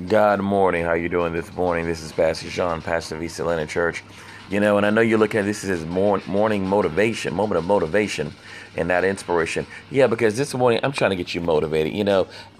God morning. How you doing this morning? This is Pastor Sean, pastor of East Atlanta Church. And I know you're looking at this as morning motivation, moment of motivation and not inspiration. Yeah, because this morning I'm trying to get you motivated.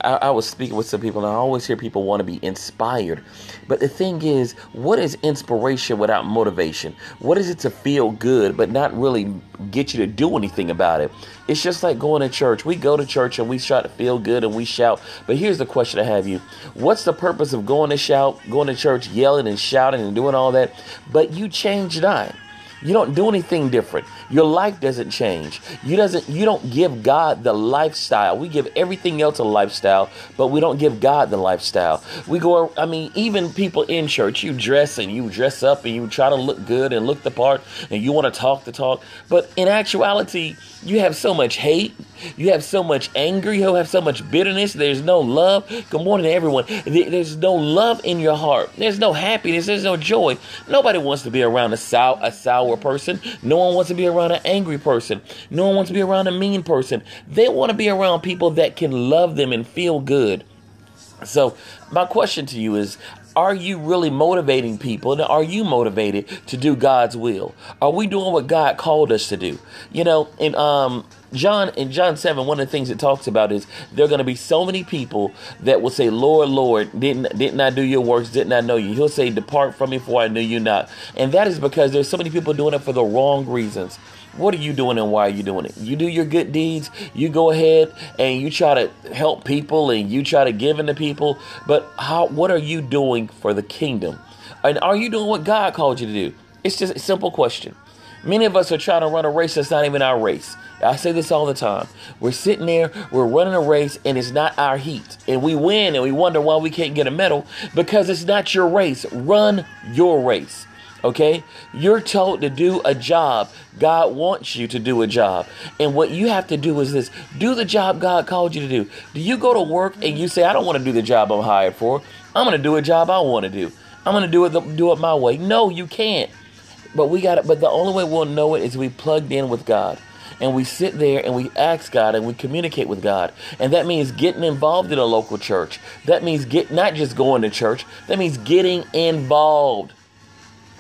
I was speaking with some people and I always hear people want to be inspired. But the thing is, what is inspiration without motivation? What is it to feel good but not really get you to do anything about it? It's just like going to church. We go to church and we try to feel good and we shout. But here's the question I have you. What's the purpose of going to church, yelling and shouting and doing all that? But you change not. You don't do anything different. Your life doesn't change. You don't give God the lifestyle. We give everything else a lifestyle, but we don't give God the lifestyle. Even people in church, you dress up and you try to look good and look the part and you want to talk the talk. But in actuality, you have so much hate. You have so much anger. You have so much bitterness. There's no love. Good morning to everyone. There's no love in your heart. There's no happiness. There's no joy. Nobody wants to be around a sour person. No one wants to be around an angry person. No one wants to be around a mean person. They want to be around people that can love them and feel good. So my question to you is, are you really motivating people? And are you motivated to do God's will? Are we doing what God called us to do? In John 7, one of the things it talks about is there are going to be so many people that will say, Lord, Lord, didn't I do your works? Didn't I know you? He'll say, depart from me, for I knew you not. And that is because there's so many people doing it for the wrong reasons. What are you doing and why are you doing it? You do your good deeds. You go ahead and you try to help people and you try to give into people. But what are you doing for the kingdom? And are you doing what God called you to do? It's just a simple question. Many of us are trying to run a race that's not even our race. I say this all the time. We're sitting there, we're running a race, and it's not our heat. And we win, and we wonder why we can't get a medal because it's not your race. Run your race. Okay, you're told to do a job. God wants you to do a job. And what you have to do is this. Do the job God called you to do. Do you go to work and you say, I don't want to do the job I'm hired for. I'm going to do a job I want to do. I'm going to do it my way. No, you can't. But the only way we'll know it is we plugged in with God. And we sit there and we ask God and we communicate with God. And that means getting involved in a local church. That means not just going to church. That means getting involved.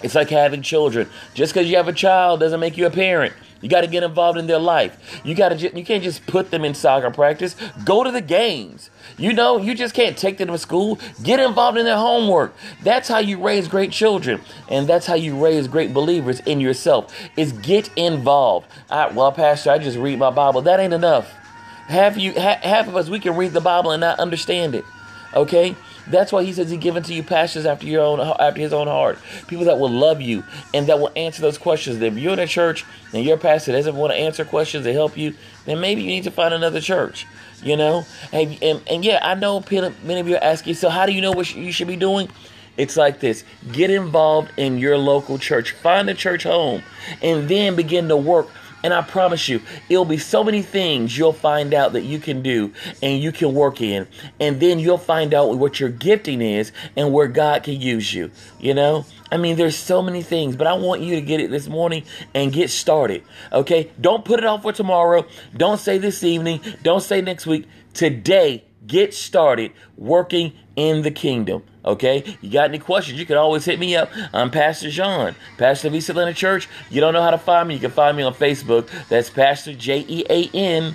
It's like having children. Just because you have a child doesn't make you a parent. You got to get involved in their life. You can't just put them in soccer practice. Go to the games. You just can't take them to school. Get involved in their homework. That's how you raise great children. And that's how you raise great believers in yourself, is get involved. Pastor, I just read my Bible. That ain't enough. Half of us, we can read the Bible and not understand it. Okay? That's why he says he's given to you pastors after his own heart. People that will love you and that will answer those questions. If you're in a church and your pastor doesn't want to answer questions to help you, then maybe you need to find another church. And yeah, I know many of you are asking, so how do you know what you should be doing? It's like this. Get involved in your local church. Find a church home and then begin to work. And I promise you, it'll be so many things you'll find out that you can do and you can work in. And then you'll find out what your gifting is and where God can use you. There's so many things, but I want you to get it this morning and get started. Okay? Don't put it off for tomorrow. Don't say this evening. Don't say next week. Today, get started working in the kingdom. Okay? You got any questions? You can always hit me up. I'm Pastor John, pastor of East Atlanta Church. You don't know how to find me? You can find me on Facebook. That's Pastor JeanWard.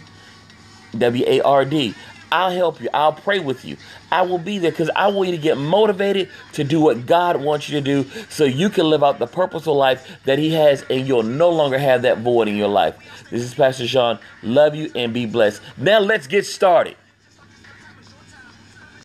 I'll help you. I'll pray with you. I will be there because I want you to get motivated to do what God wants you to do so you can live out the purposeful life that he has and you'll no longer have that void in your life. This is Pastor John. Love you and be blessed. Now let's get started.